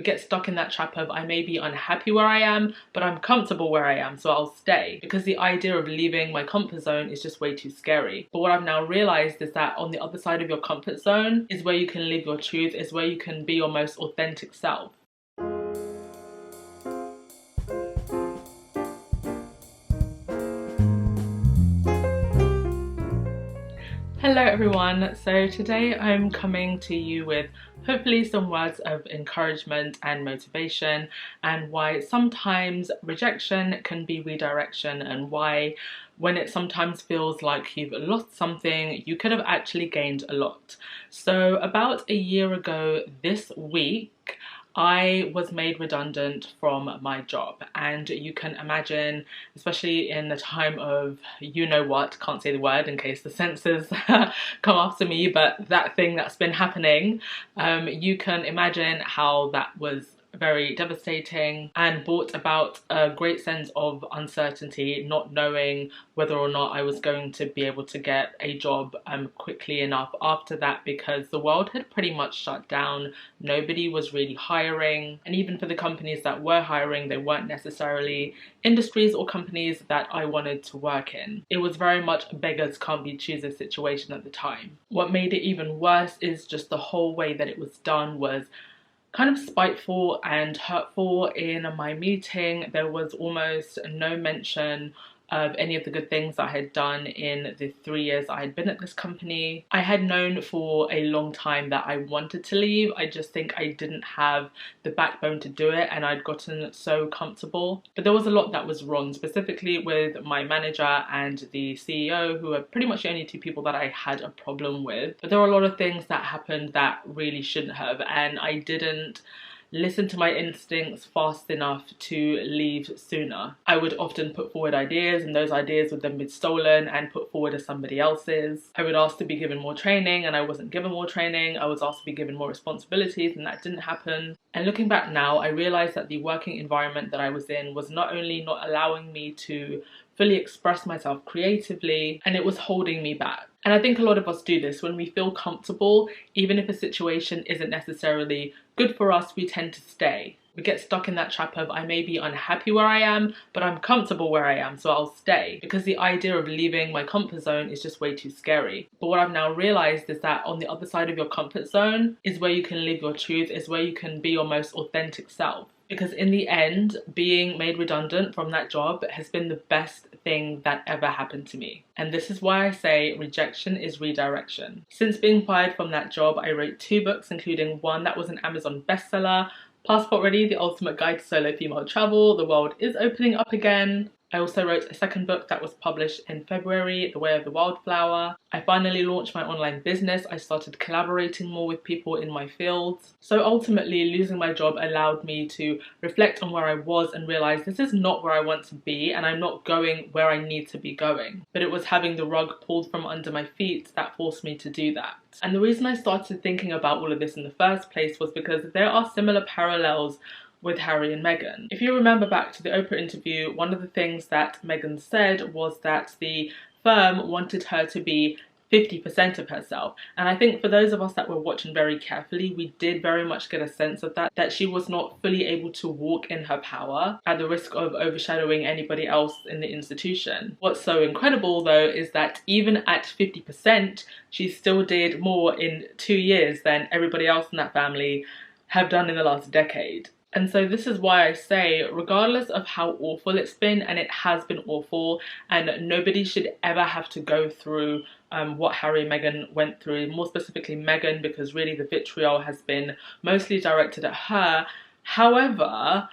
We get stuck in that trap of I may be unhappy where I am, but I'm comfortable where I am, so I'll stay. Because the idea of leaving my comfort zone is just way too scary. But what I've now realized is that on the other side of your comfort zone is where you can live your truth, is where you can be your most authentic self. Hello everyone, so today I'm coming to you with hopefully some words of encouragement and motivation, and why sometimes rejection can be redirection, and why when it sometimes feels like you've lost something, you could have actually gained a lot. So about a year ago this week, I was made redundant from my job, and you can imagine, especially in the time of you know what, can't say the word in case the censors come after me, but that thing that's been happening, you can imagine how that was very devastating and brought about a great sense of uncertainty, not knowing whether or not I was going to be able to get a job quickly enough after that, because the world had pretty much shut down. Nobody was really hiring, and even for the companies that were hiring, they weren't necessarily industries or companies that I wanted to work in. It was very much a beggars can't be choosers situation at the time. What made it even worse is just the whole way that it was done was kind of spiteful and hurtful. In my meeting, there was almost no mention of any of the good things I had done in the 3 years I had been at this company. I had known for a long time that I wanted to leave. I just think I didn't have the backbone to do it, and I'd gotten so comfortable. But there was a lot that was wrong, specifically with my manager and the CEO, who are pretty much the only two people that I had a problem with. But there were a lot of things that happened that really shouldn't have, and I didn't listen to my instincts fast enough to leave sooner. I would often put forward ideas, and those ideas would then be stolen and put forward as somebody else's. I would ask to be given more training, and I wasn't given more training. I was asked to be given more responsibilities, and that didn't happen. And looking back now, I realized that the working environment that I was in was not only not allowing me to fully express myself creatively, and it was holding me back. And I think a lot of us do this. When we feel comfortable, even if a situation isn't necessarily good for us, we tend to stay. We get stuck in that trap of I may be unhappy where I am, but I'm comfortable where I am, so I'll stay. Because the idea of leaving my comfort zone is just way too scary. But what I've now realized is that on the other side of your comfort zone is where you can live your truth, is where you can be your most authentic self. Because in the end, being made redundant from that job has been the best thing that ever happened to me. And this is why I say rejection is redirection. Since being fired from that job, I wrote 2 books, including one that was an Amazon bestseller, Passport Ready, The Ultimate Guide to Solo Female Travel. The world is opening up again. I also wrote a second book that was published in February, The Way of the Wildflower. I finally launched my online business. I started collaborating more with people in my fields. So ultimately, losing my job allowed me to reflect on where I was and realize this is not where I want to be, and I'm not going where I need to be going. But it was having the rug pulled from under my feet that forced me to do that. And the reason I started thinking about all of this in the first place was because there are similar parallels with Harry and Meghan. If you remember back to the Oprah interview, one of the things that Meghan said was that the firm wanted her to be 50% of herself. And I think for those of us that were watching very carefully, we did very much get a sense of that she was not fully able to walk in her power at the risk of overshadowing anybody else in the institution. What's so incredible though is that even at 50%, she still did more in 2 years than everybody else in that family have done in the last decade. And so this is why I say, regardless of how awful it's been, and it has been awful, and nobody should ever have to go through what Harry and Meghan went through, more specifically Meghan, because really the vitriol has been mostly directed at her. However,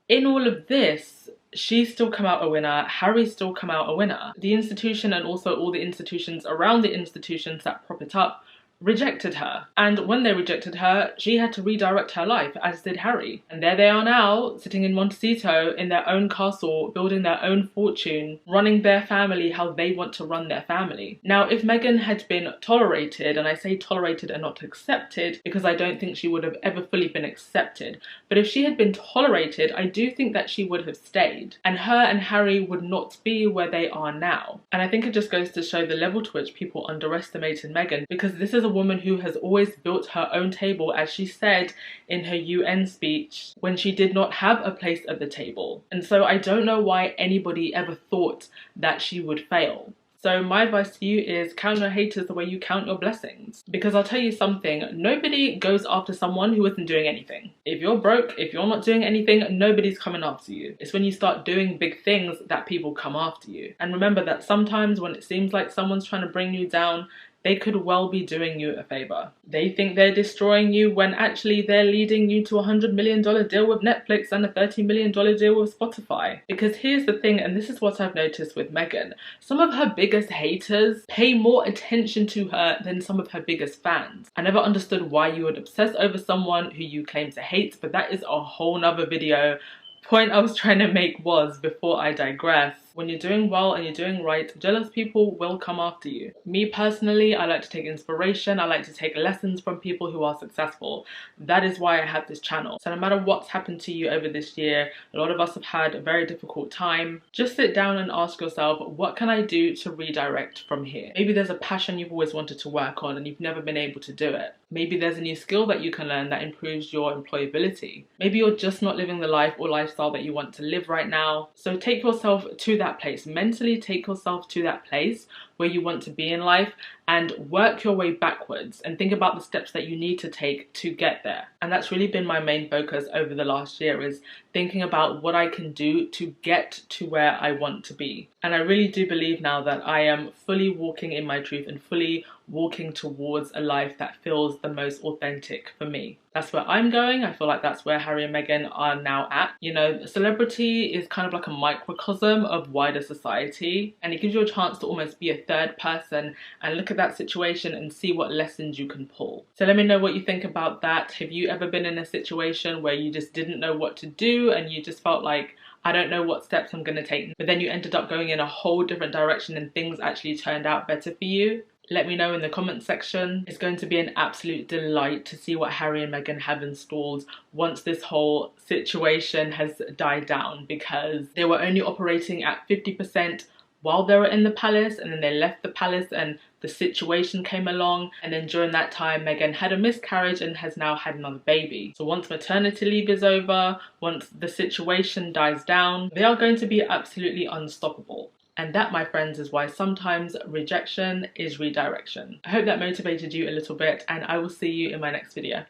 in all of this, she's still come out a winner, Harry's still come out a winner. The institution, and also all the institutions around the institutions that prop it up, rejected her. And when they rejected her, she had to redirect her life, as did Harry. And there they are now, sitting in Montecito in their own castle, building their own fortune, running their family how they want to run their family. Now, if Meghan had been tolerated, and I say tolerated and not accepted, because I don't think she would have ever fully been accepted, but if she had been tolerated, I do think that she would have stayed. And her and Harry would not be where they are now. And I think it just goes to show the level to which people underestimated Meghan, because this is is a woman who has always built her own table, as she said in her UN speech, when she did not have a place at the table. And so I don't know why anybody ever thought that she would fail. So my advice to you is count your haters the way you count your blessings. Because I'll tell you something, nobody goes after someone who isn't doing anything. If you're broke, if you're not doing anything, nobody's coming after you. It's when you start doing big things that people come after you. And remember that sometimes when it seems like someone's trying to bring you down, they could well be doing you a favor. They think they're destroying you when actually they're leading you to a $100 million deal with Netflix and a $30 million deal with Spotify. Because here's the thing, and this is what I've noticed with Meghan, some of her biggest haters pay more attention to her than some of her biggest fans. I never understood why you would obsess over someone who you claim to hate, but that is a whole nother video. Point I was trying to make was, before I digress, when you're doing well and you're doing right, jealous people will come after you. Me personally, I like to take inspiration. I like to take lessons from people who are successful. That is why I have this channel. So no matter what's happened to you over this year, a lot of us have had a very difficult time. Just sit down and ask yourself, what can I do to redirect from here? Maybe there's a passion you've always wanted to work on and you've never been able to do it. Maybe there's a new skill that you can learn that improves your employability. Maybe you're just not living the life or lifestyle that you want to live right now. So take yourself to that place. Mentally take yourself to that place where you want to be in life and work your way backwards and think about the steps that you need to take to get there. And that's really been my main focus over the last year, is thinking about what I can do to get to where I want to be. And I really do believe now that I am fully walking in my truth and fully walking towards a life that feels the most authentic for me. That's where I'm going. I feel like that's where Harry and Meghan are now at. You know, celebrity is kind of like a microcosm of wider society, and it gives you a chance to almost be a third person and look at that situation and see what lessons you can pull. So let me know what you think about that. Have you ever been in a situation where you just didn't know what to do and you just felt like, I don't know what steps I'm going to take, but then you ended up going in a whole different direction and things actually turned out better for you? Let me know in the comments section. It's going to be an absolute delight to see what Harry and Meghan have installed once this whole situation has died down, because they were only operating at 50% while they were in the palace, and then they left the palace and the situation came along, and then during that time Meghan had a miscarriage and has now had another baby. So once maternity leave is over, once the situation dies down, they are going to be absolutely unstoppable. And that, my friends, is why sometimes rejection is redirection. I hope that motivated you a little bit, and I will see you in my next video.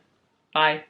Bye.